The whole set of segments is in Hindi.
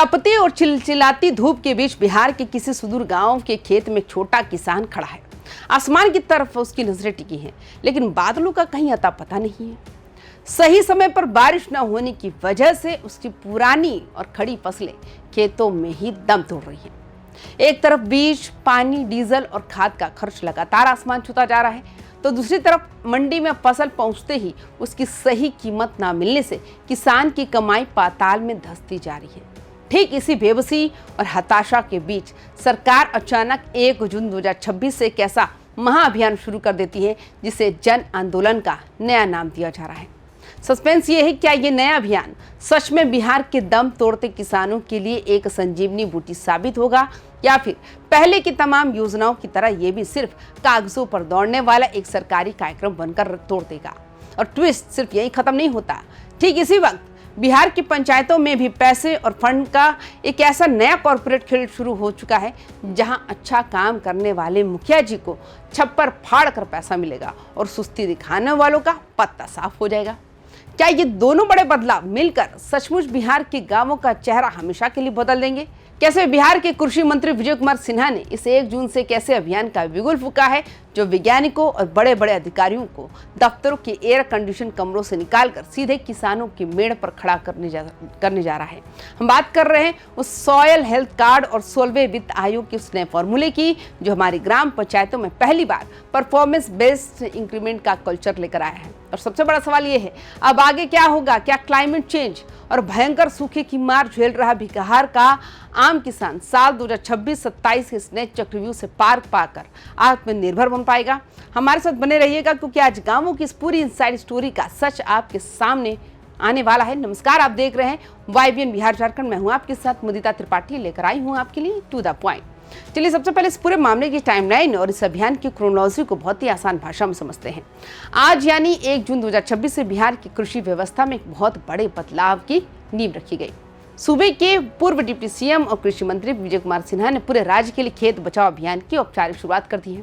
तपती और चिलचिलाती धूप के बीच बिहार के किसी सुदूर गांव के खेत में एक छोटा किसान खड़ा है। आसमान की तरफ उसकी नजरें टिकी हैं, लेकिन बादलों का कहीं अता पता नहीं है। सही समय पर बारिश न होने की वजह से उसकी पुरानी और खड़ी फसलें खेतों में ही दम तोड़ रही हैं। एक तरफ बीज, पानी, डीजल और खाद का खर्च लगातार आसमान छूता जा रहा है, तो दूसरी तरफ मंडी में फसल पहुंचते ही उसकी सही कीमत ना मिलने से किसान की कमाई पाताल में धंसती जा रही है। ठीक इसी बेबसी और हताशा के बीच सरकार अचानक 1 जून 2026 से एक ऐसा महाअभियान शुरू कर देती है जिसे जन आंदोलन का नया नाम दिया जा रहा है। सस्पेंस ये है, क्या ये नया अभियान सच में बिहार के दम तोड़ते किसानों के लिए एक संजीवनी बूटी साबित होगा, या फिर पहले की तमाम योजनाओं की तरह ये भी सिर्फ कागजों पर दौड़ने वाला एक सरकारी कार्यक्रम बनकर तोड़ देगा। और ट्विस्ट सिर्फ यही खत्म नहीं होता। ठीक इसी वक्त बिहार की पंचायतों में भी पैसे और फंड का एक ऐसा नया कॉर्पोरेट खेल शुरू हो चुका है, जहां अच्छा काम करने वाले मुखिया जी को छप्पर फाड़ कर पैसा मिलेगा और सुस्ती दिखाने वालों का पत्ता साफ हो जाएगा। क्या ये दोनों बड़े बदलाव मिलकर सचमुच बिहार के गांवों का चेहरा हमेशा के लिए बदल देंगे? कैसे बिहार के कृषि मंत्री विजय कुमार सिन्हा ने इस 1 जून से कैसे अभियान का बिगुल फूंका है, जो वैज्ञानिकों और बड़े बड़े अधिकारियों को दफ्तरों के एयर कंडीशन कमरों से निकालकर सीधे किसानों की मेड़ पर खड़ा करने जा रहा है। हम बात कर रहे हैं उस सॉयल हेल्थ कार्ड और 16वें वित्त आयोग के उस नए फॉर्मूले की, जो हमारी ग्राम पंचायतों में पहली बार परफॉर्मेंस बेस्ड इंक्रीमेंट का कल्चर लेकर आया है। और सबसे बड़ा सवाल ये है, अब आगे क्या होगा? क्या क्लाइमेट चेंज और भयंकर सूखे की मार झेल रहा बिहार का आम किसान साल 2026-27 के इस नए चक्रव्यूह से पार पाकर आत्मनिर्भर बन पाएगा? हमारे साथ बने रहिएगा, क्योंकि आज गांवों की इस पूरी इनसाइड स्टोरी का सच आपके सामने आने वाला है। नमस्कार, आप देख रहे हैं YBN बिहार झारखंड। मैं हूं आपके साथ मुदिता त्रिपाठी, लेकर आई हूं आपके लिए टू द पॉइंट। चलिए सबसे पहले इस पूरे मामले की टाइमलाइन और इस अभियान की क्रोनोलॉजी को बहुत ही आसान भाषा में समझते हैं। आज यानी 1 जून 2026 से बिहार की कृषि व्यवस्था में एक बहुत बड़े बदलाव की नींव रखी गई। सूबे के पूर्व डिप्टी सीएम और कृषि मंत्री विजय कुमार सिन्हा ने पूरे राज्य के लिए खेत बचाओ अभियान की औपचारिक शुरुआत कर दी है।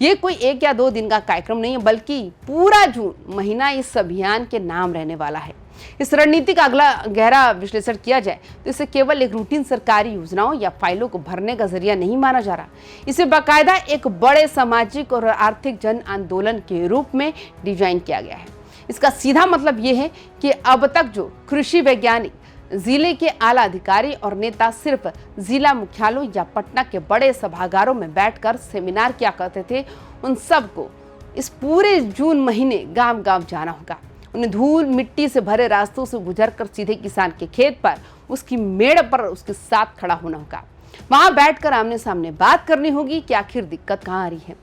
ये कोई 1 या 2 दिन का कार्यक्रम नहीं है, बल्कि पूरा जून महीना इस अभियान के नाम रहने वाला है। इस रणनीति का अगला गहरा विश्लेषण किया जाए तो इसे केवल एक रूटीन सरकारी योजनाओं या फाइलों को भरने का जरिया नहीं माना जा रहा। इसे बाकायदा एक बड़े सामाजिक और आर्थिक जन आंदोलन के रूप में डिजाइन किया गया है। इसका सीधा मतलब ये है कि अब तक जो कृषि वैज्ञानिक, जिले के आला अधिकारी और नेता सिर्फ जिला मुख्यालयों या पटना के बड़े सभागारों में बैठकर सेमिनार किया करते थे, उन सबको इस पूरे जून महीने गांव गांव जाना होगा। उन्हें धूल मिट्टी से भरे रास्तों से गुजरकर सीधे किसान के खेत पर, उसकी मेड़ पर उसके साथ खड़ा होना होगा। वहां बैठकर आमने सामने बात करनी होगी कि आखिर दिक्कत कहां आ रही है।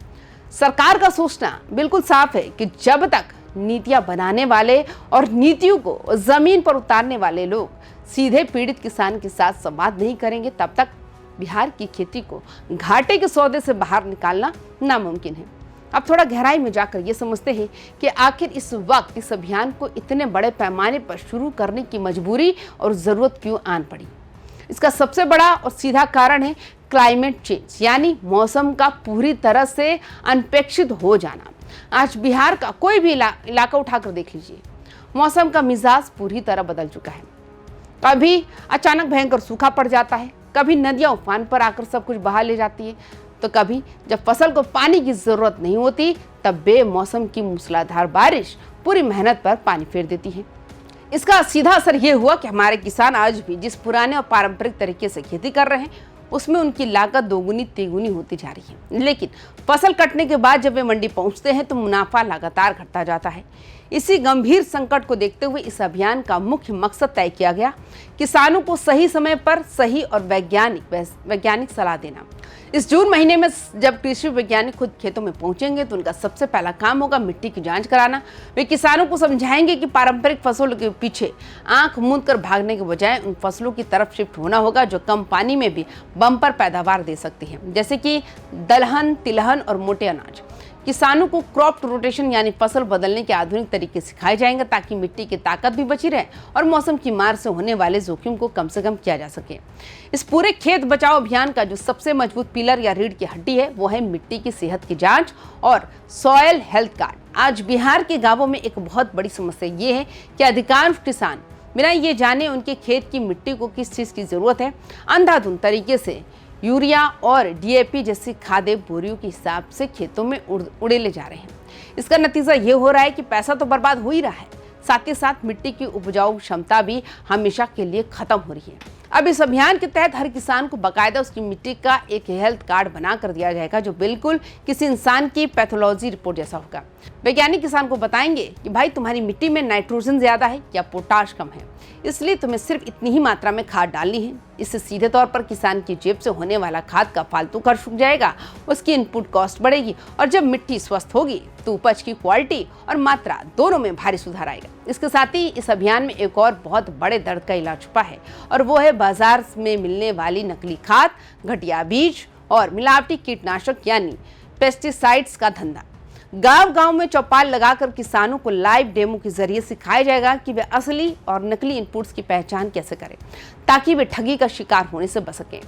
सरकार का सोचना बिल्कुल साफ है कि जब तक नीतियां बनाने वाले और नीतियों को जमीन पर उतारने वाले लोग सीधे पीड़ित किसान के साथ संवाद नहीं करेंगे, तब तक बिहार की खेती को घाटे के सौदे से बाहर निकालना नामुमकिन है। अब थोड़ा गहराई में जाकर ये समझते हैं कि आखिर इस वक्त इस अभियान को इतने बड़े पैमाने पर शुरू करने की मजबूरी और जरूरत क्यों आन पड़ी। इसका सबसे बड़ा और सीधा कारण है क्लाइमेट चेंज, यानी मौसम का पूरी तरह से अनपेक्षित हो जाना। आज बिहार का कोई भी इलाका उठाकर देख लीजिए, मौसम का मिजाज पूरी तरह बदल चुका है। कभी अचानक भयंकर सूखा पड़ जाता है, कभी नदियां उफान पर आकर सब कुछ बहा ले जाती है, तो कभी जब फसल को पानी की जरूरत नहीं होती तब बेमौसम की मूसलाधार बारिश पूरी मेहनत पर पानी फेर देती है। इसका सीधा असर यह हुआ कि हमारे किसान आज भी जिस पुराने और पारंपरिक तरीके से खेती कर रहे हैं, उसमें उनकी लागत दोगुनी तिगुनी होती जा रही है। लेकिन फसल कटने के बाद जब वे मंडी पहुंचते हैं तो मुनाफा लगातार घटता जाता है। इसी गंभीर संकट को देखते हुए इस अभियान का मुख्य मकसद तय किया गया, किसानों को सही समय पर सही और वैज्ञानिक सलाह देना। इस जून महीने में जब कृषि वैज्ञानिक खुद खेतों में पहुंचेंगे तो उनका सबसे पहला काम होगा मिट्टी की जांच कराना। वे किसानों को समझाएंगे कि पारंपरिक फसलों के पीछे आंख मूंद कर भागने के बजाय उन फसलों की तरफ शिफ्ट होना होगा जो कम पानी में भी बम्पर पैदावार दे सकती है, जैसे कि दलहन, तिलहन और मोटे अनाज। किसानों को क्रॉप रोटेशन यानी फसल बदलने के आधुनिक तरीके सिखाए जाएंगे, ताकि मिट्टी की ताकत भी बची रहे और मौसम की मार से होने वाले जोखिम को कम से कम किया जा सके। इस पूरे खेत बचाओ अभियान का जो सबसे मजबूत पिलर या रीढ़ की हड्डी है, वो है मिट्टी की सेहत की जांच और सॉयल हेल्थ कार्ड। आज बिहार के गांवों में एक बहुत बड़ी समस्या ये है कि अधिकांश किसान बिना ये जाने उनके खेत की मिट्टी को किस चीज़ की ज़रूरत है, अंधाधुंध तरीके से यूरिया और डीएपी जैसी खादें बोरियों के हिसाब से खेतों में उड़ेले जा रहे हैं। इसका नतीजा ये हो रहा है कि पैसा तो बर्बाद हो ही रहा है, साथ ही साथ मिट्टी की उपजाऊ क्षमता भी हमेशा के लिए खत्म हो रही है। अब इस अभियान के तहत हर किसान को बाकायदा उसकी मिट्टी का एक हेल्थ कार्ड बना कर दिया जाएगा, जो बिल्कुल किसी इंसान की पैथोलॉजी रिपोर्ट जैसा होगा। वैज्ञानिक किसान को बताएंगे कि भाई तुम्हारी मिट्टी में नाइट्रोजन ज्यादा है या पोटाश कम है, इसलिए तुम्हें सिर्फ इतनी ही मात्रा में खाद डालनी है। इससे सीधे तौर पर किसान की जेब से होने वाला खाद का फालतू खर्च रुक जाएगा, उसकी इनपुट कॉस्ट बढ़ेगी और जब मिट्टी स्वस्थ होगी तो उपज की क्वालिटी और मात्रा दोनों में भारी सुधार आएगा। इसके साथ ही इस अभियान में एक और बहुत बड़े दर्द का इलाज छुपा है और वो है बाजार में मिलने वाली नकली खाद, घटिया बीज और मिलावटी कीटनाशक यानी पेस्टिसाइड्स का धंधा। गांव-गांव में चौपाल लगाकर किसानों को लाइव डेमो के जरिए सिखाया जाएगा कि वे असली और नकली इनपुट्स की पहचान कैसे करें, ताकि वे ठगी का शिकार होने से बच सकें।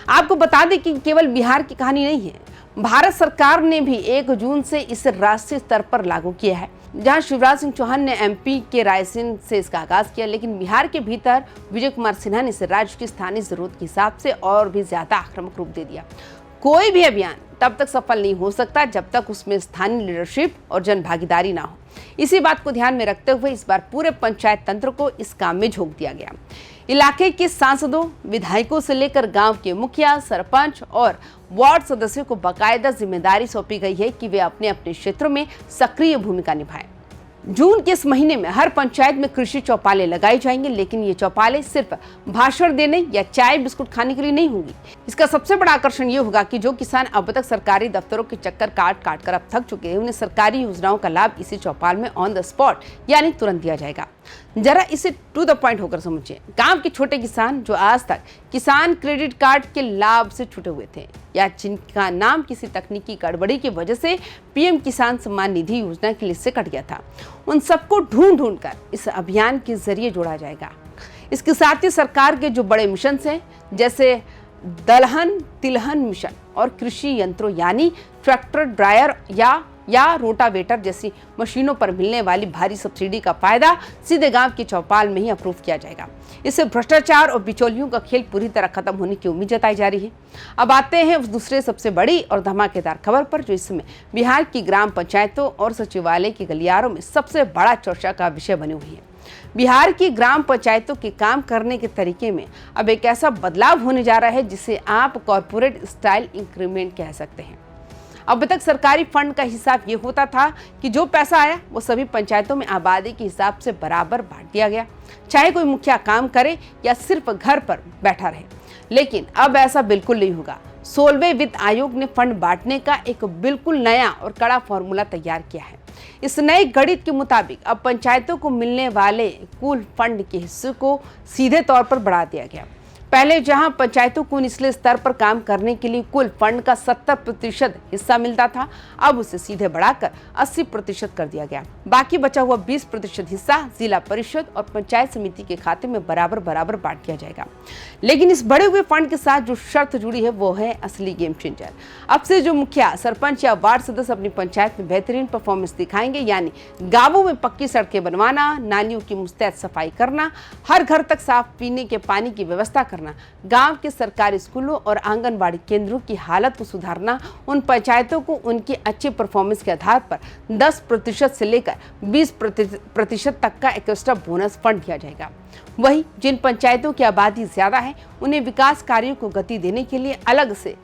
आपको बता दें कि केवल बिहार की कहानी नहीं है, भारत सरकार ने भी 1 जून से इसे राष्ट्रीय स्तर पर लागू किया है। जहां शिवराज सिंह चौहान ने एमपी के रायसेन से इसका आगाज किया, लेकिन बिहार के भीतर विजय कुमार सिन्हा ने इसे राज्य की स्थानीय जरूरत के हिसाब से और भी ज्यादा आक्रामक रूप दे दिया। कोई भी अभियान तब तक सफल नहीं हो सकता जब तक उसमें स्थानीय लीडरशिप और जन भागीदारी ना हो। इसी बात को ध्यान में रखते हुए इस बार पूरे पंचायत तंत्र को इस काम में झोंक दिया गया। इलाके के सांसदों, विधायकों से लेकर गांव के मुखिया, सरपंच और वार्ड सदस्यों को बाकायदा जिम्मेदारी सौंपी गई है कि वे अपने अपने क्षेत्रों में सक्रिय भूमिका निभाएं। जून के इस महीने में हर पंचायत में कृषि चौपालें लगाई जाएंगी, लेकिन ये चौपालें सिर्फ भाषण देने या चाय बिस्कुट खाने के लिए नहीं होंगी। इसका सबसे बड़ा आकर्षण ये होगा कि जो किसान अब तक सरकारी दफ्तरों के चक्कर काट काट कर अब थक चुके हैं, उन्हें सरकारी योजनाओं का लाभ इसी चौपाल में ऑन द स्पॉट यानी तुरंत दिया जाएगा। जरा इसे टू द पॉइंट होकर समझिए। गांव के छोटे किसान जो आज तक किसान क्रेडिट कार्ड के लाभ से छूटे हुए थे या जिनका नाम किसी तकनीकी गड़बड़ी की वजह से पीएम किसान सम्मान निधि योजना की लिस्ट से कट गया था, उन सबको ढूंढ कर इस अभियान के जरिए जोड़ा जाएगा। इसके साथ ही सरकार के जो बड़े मिशन हैं, जैसे दलहन तिलहन मिशन और कृषि यंत्रों यानी ट्रैक्टर, ड्रायर या रोटावेटर जैसी मशीनों पर मिलने वाली भारी सब्सिडी का फायदा सीधे गांव के चौपाल में ही अप्रूव किया जाएगा। इससे भ्रष्टाचार और बिचौलियों का खेल पूरी तरह खत्म होने की उम्मीद जताई जा रही है। अब आते हैं उस दूसरे सबसे बड़ी और धमाकेदार खबर पर, जो इस समय बिहार की ग्राम पंचायतों और सचिवालय के गलियारों में सबसे बड़ा चर्चा का विषय बनी हुई है। बिहार की ग्राम पंचायतों के काम करने के तरीके में अब एक ऐसा बदलाव होने जा रहा है जिसे आप कॉर्पोरेट स्टाइल इंक्रीमेंट कह सकते हैं। अब तक सरकारी फंड का हिसाब ये होता था कि जो पैसा आया वो सभी पंचायतों में आबादी के हिसाब से बराबर बांट दिया गया, चाहे कोई मुखिया काम करे या सिर्फ घर पर बैठा रहे। लेकिन अब ऐसा बिल्कुल नहीं होगा। 16वें वित्त आयोग ने फंड बांटने का एक बिल्कुल नया और कड़ा फॉर्मूला तैयार किया है। इस नए गणित के मुताबिक अब पंचायतों को मिलने वाले कुल फंड के हिस्से को सीधे तौर पर बढ़ा दिया गया। पहले जहां पंचायतों को निचले स्तर पर काम करने के लिए कुल फंड का 70% हिस्सा मिलता था, अब उसे सीधे बढ़ाकर 80% कर दिया गया। बाकी बचा हुआ 20% हिस्सा जिला परिषद और पंचायत समिति के खाते में बराबर बांट दिया जाएगा। लेकिन इस बढ़े हुए फंड के साथ जो शर्त जुड़ी है वो है असली गेम चेंजर। अब से जो मुखिया, सरपंच या वार्ड सदस्य अपनी पंचायत में बेहतरीन परफॉर्मेंस दिखाएंगे, यानी गांवों में पक्की सड़कें बनवाना, नालियों की मुस्तैद सफाई करना, हर घर तक साफ पीने के पानी की व्यवस्था करना, गांव के सरकारी स्कूलों और आंगनबाड़ी केंद्रों की हालत को सुधारना, उन पंचायतों को उनकी अच्छी परफॉर्मेंस के आधार पर 10% से लेकर 20% तक का एक्स्ट्रा बोनस फंड दिया जाएगा। वही जिन पंचायतों की आबादी ज्यादा है, उन्हें विकास कार्यों को गति देने के लिए अलग से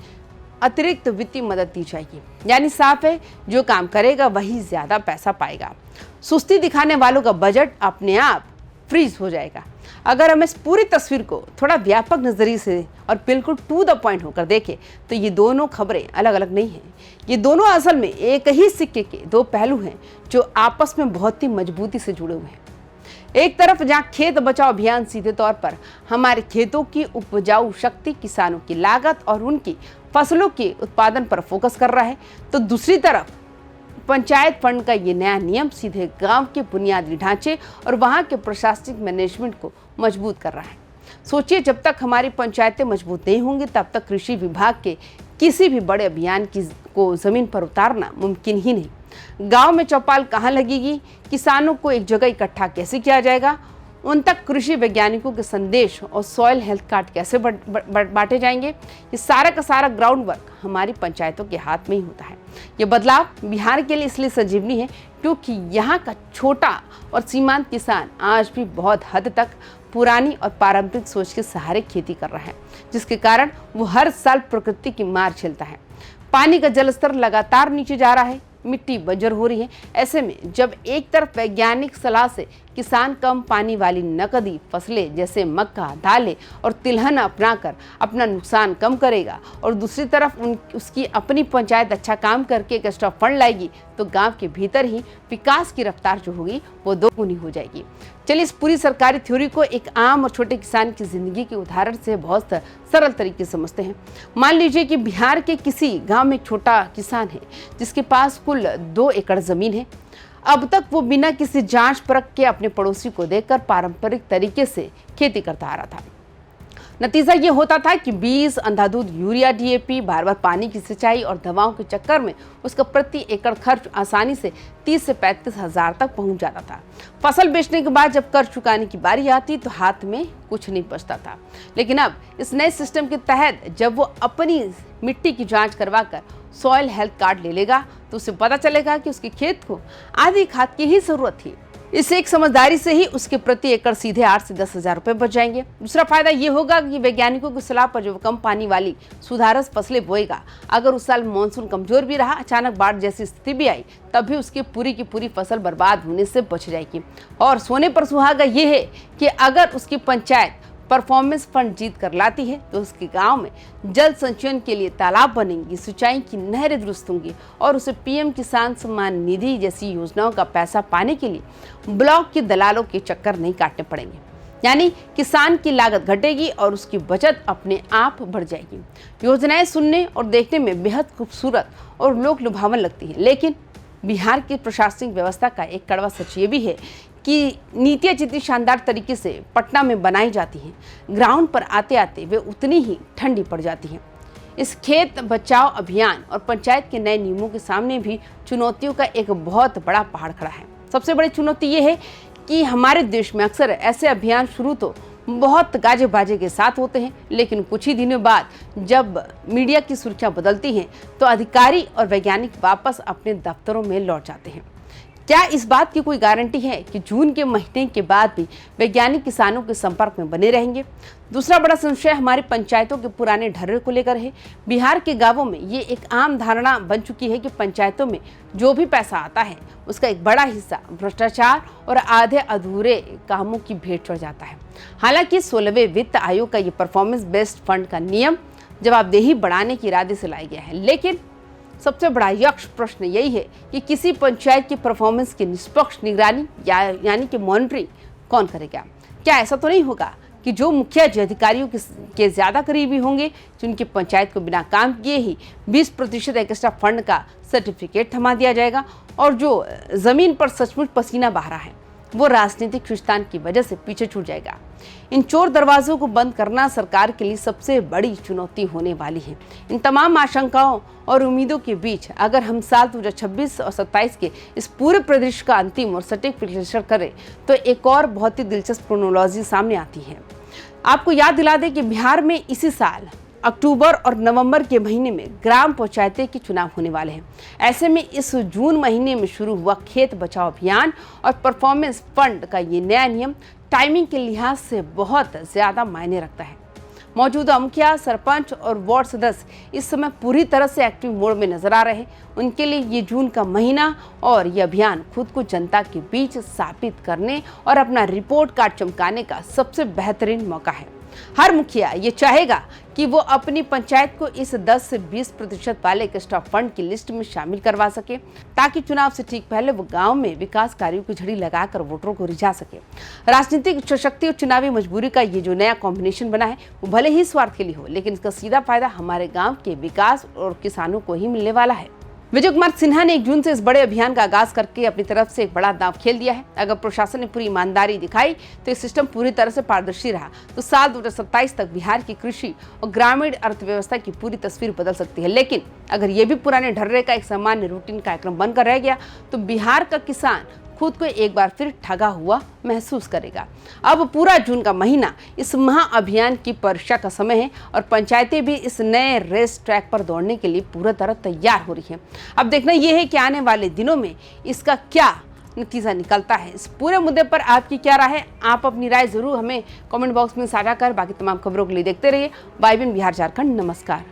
अतिरिक्त वित्तीय मदद दी जाएगी। यानी साफ है, जो काम करेगा वही ज्यादा पैसा पाएगा। सुस्ती दिखाने वालों का बजट अपने आप फ्रीज हो जाएगा। अगर हम इस पूरी तस्वीर को थोड़ा व्यापक नजरिए से और बिल्कुल टू द पॉइंट होकर देखें तो ये दोनों खबरें अलग अलग नहीं हैं। ये दोनों असल में एक ही सिक्के के दो पहलू हैं जो आपस में बहुत ही मजबूती से जुड़े हुए हैं। एक तरफ जहां खेत बचाओ अभियान सीधे तौर पर हमारे खेतों की उपजाऊ शक्ति, किसानों की लागत और उनकी फसलों के उत्पादन पर फोकस कर रहा है, तो दूसरी तरफ पंचायत फंड का ये नया नियम सीधे गांव के बुनियादी ढांचे और वहां के प्रशासनिक मैनेजमेंट को मजबूत कर रहा है। सोचिए, जब तक हमारी पंचायतें मजबूत नहीं होंगी तब तक कृषि विभाग के किसी भी बड़े अभियान को जमीन पर उतारना मुमकिन ही नहीं। गांव में चौपाल कहाँ लगेगी, किसानों को एक जगह इकट्ठा कैसे किया जाएगा, उन तक कृषि वैज्ञानिकों के संदेश और सॉइल हेल्थ कार्ड कैसे बांटे जाएंगे, ये सारा का सारा ग्राउंड वर्क हमारी पंचायतों के हाथ में ही होता है। ये बदलाव बिहार के लिए इसलिए संजीवनी है क्योंकि यहाँ का छोटा और सीमांत किसान आज भी बहुत हद तक पुरानी और पारंपरिक सोच के सहारे खेती कर रहा है, जिसके कारण वो हर साल प्रकृति की मार झेलता है। पानी का जलस्तर लगातार नीचे जा रहा है, मिट्टी बंजर हो रही है। ऐसे में जब एक तरफ वैज्ञानिक सलाह से किसान कम पानी वाली नकदी फसलें जैसे मक्का, दालें और तिलहन अपनाकर अपना नुकसान कम करेगा और दूसरी तरफ उसकी अपनी पंचायत अच्छा काम करके एक एक्स्ट्रा फंड लाएगी, तो गांव के भीतर ही विकास की रफ्तार जो होगी वो दोगुनी हो जाएगी। चलिए इस पूरी सरकारी थ्योरी को एक आम और छोटे किसान की जिंदगी के उदाहरण से बहुत सरल तरीके से समझते हैं। मान लीजिए कि बिहार के किसी गांव में एक छोटा किसान है जिसके पास कुल 2 एकड़ जमीन है। अब तक वो बिना किसी जांच परख के अपने पड़ोसी को देखकर पारंपरिक तरीके से खेती करता आ रहा था। नतीजा ये होता था कि बीज, अंधाधुंध यूरिया, डीएपी, बार बार पानी की सिंचाई और दवाओं के चक्कर में उसका प्रति एकड़ खर्च आसानी से 30 से 35 हजार तक पहुंच जाता था। फसल बेचने के बाद जब कर्ज चुकाने की बारी आती तो हाथ में कुछ नहीं बचता था। लेकिन अब इस नए सिस्टम के तहत जब वो अपनी मिट्टी की जांच करवाकर सॉइल हेल्थ कार्ड ले लेगा तो उसे पता चलेगा कि उसके खेत को आधी खाद की ही जरूरत थी। इस एक समझदारी से ही उसके प्रति एकड़ सीधे 8 से 10 हजार रुपए बच जाएंगे। दूसरा फायदा ये होगा कि वैज्ञानिकों की सलाह पर जो कम पानी वाली सुधारस फसलें बोएगा, अगर उस साल मानसून कमजोर भी रहा, अचानक बाढ़ जैसी स्थिति भी आई, तब भी उसकी पूरी की पूरी फसल बर्बाद होने से बच जाएगी। और सोने पर सुहागा ये है कि अगर उसकी पंचायत परफॉर्मेंस फंड जीत कर लाती है तो उसके गांव में जल संचयन के लिए तालाब बनेंगी, सिंचाई की नहरें दुरुस्त होंगी और उसे पीएम किसान सम्मान निधि जैसी योजनाओं का पैसा पाने के लिए ब्लॉक के दलालों के चक्कर नहीं काटने पड़ेंगे। यानी किसान की लागत घटेगी और उसकी बचत अपने आप बढ़ जाएगी। योजनाएं सुनने और देखने में बेहद खूबसूरत और लोक लुभावन लगती है, लेकिन बिहार की प्रशासनिक व्यवस्था का एक कड़वा सच ये भी है कि नीतियाँ जितनी शानदार तरीके से पटना में बनाई जाती हैं, ग्राउंड पर आते आते वे उतनी ही ठंडी पड़ जाती हैं। इस खेत बचाओ अभियान और पंचायत के नए नियमों के सामने भी चुनौतियों का एक बहुत बड़ा पहाड़ खड़ा है। सबसे बड़ी चुनौती ये है कि हमारे देश में अक्सर ऐसे अभियान शुरू तो बहुत गाजे बाजे के साथ होते हैं, लेकिन कुछ ही दिनों बाद जब मीडिया की सुर्खियां बदलती हैं तो अधिकारी और वैज्ञानिक वापस अपने दफ्तरों में लौट जाते हैं। क्या इस बात की कोई गारंटी है कि जून के महीने के बाद भी वैज्ञानिक किसानों के संपर्क में बने रहेंगे? दूसरा बड़ा संशय हमारी पंचायतों के पुराने ढर्रे को लेकर है। बिहार के गांवों में ये एक आम धारणा बन चुकी है कि पंचायतों में जो भी पैसा आता है उसका एक बड़ा हिस्सा भ्रष्टाचार और आधे अधूरे कामों की भेंट चढ़ जाता है। हालांकि 16वें वित्त आयोग का ये परफॉर्मेंस बेस्ड फंड का नियम जवाबदेही बढ़ाने के इरादे से लाया गया है, लेकिन सबसे बड़ा यक्ष प्रश्न यही है कि किसी पंचायत की परफॉर्मेंस की निष्पक्ष निगरानी यानी कि मॉनिटरिंग कौन करेगा? क्या ऐसा तो नहीं होगा कि जो मुखिया अधिकारियों के ज्यादा करीबी होंगे, जिनकी पंचायत को बिना काम किए ही 20% एक्स्ट्रा फंड का सर्टिफिकेट थमा दिया जाएगा और जो जमीन पर सचमुच पसीना बहा रहा है वो राजनीतिक खिंचातान की वजह से पीछे छूट जाएगा। इन चोर दरवाजों को बंद करना सरकार के लिए सबसे बड़ी चुनौती होने वाली है। इन तमाम आशंकाओं और उम्मीदों के बीच अगर हम साल 2026 और 27 के इस पूरे परिदृश्य का अंतिम और सटीक विश्लेषण करें तो एक और बहुत ही दिलचस्प क्रोनोलॉजी सामने आती है। आपको याद दिला दें कि बिहार में इसी साल अक्टूबर और नवंबर के महीने में ग्राम पंचायतें के चुनाव होने वाले हैं। ऐसे में इस जून महीने में शुरू हुआ खेत बचाओ अभियान और परफॉर्मेंस फंड का ये नया नियम टाइमिंग के लिहाज से बहुत ज्यादा मायने रखता है। मौजूदा मुखिया, सरपंच और वार्ड सदस्य इस समय पूरी तरह से एक्टिव मोड में नजर आ रहे हैं। उनके लिए ये जून का महीना और ये अभियान खुद को जनता के बीच साबित करने और अपना रिपोर्ट कार्ड चमकाने का सबसे बेहतरीन मौका है। हर मुखिया ये चाहेगा कि वो अपनी पंचायत को इस 10 से 20% वाले एक्स्ट्रा फंड की लिस्ट में शामिल करवा सके, ताकि चुनाव से ठीक पहले वो गांव में विकास कार्यों की झड़ी लगाकर वोटरों को रिझा सके। राजनीतिक इच्छाशक्ति और चुनावी मजबूरी का ये जो नया कॉम्बिनेशन बना है वो भले ही स्वार्थ के लिए हो, लेकिन इसका सीधा फायदा हमारे गाँव के विकास और किसानों को ही मिलने वाला है। विजय कुमार सिन्हा ने 1 जून से इस बड़े अभियान का आगाज करके अपनी तरफ से एक बड़ा दांव खेल दिया है। अगर प्रशासन ने पूरी ईमानदारी दिखाई तो ये सिस्टम पूरी तरह से पारदर्शी रहा तो साल 2027 तक बिहार की कृषि और ग्रामीण अर्थव्यवस्था की पूरी तस्वीर बदल सकती है। लेकिन अगर ये भी पुराने ढर्रे का एक सामान्य रूटीन कार्यक्रम बनकर रह गया तो बिहार का किसान खुद को एक बार फिर ठगा हुआ महसूस करेगा। अब पूरा जून का महीना इस महाअभियान की परीक्षा का समय है और पंचायतें भी इस नए रेस ट्रैक पर दौड़ने के लिए पूरी तरह तैयार हो रही हैं। अब देखना यह है कि आने वाले दिनों में इसका क्या नतीजा निकलता है। इस पूरे मुद्दे पर आपकी क्या राय है? आप अपनी राय जरूर हमें कमेंट बॉक्स में साझा कर बाकी तमाम खबरों के लिए देखते रहिए YBN बिहार झारखंड। नमस्कार।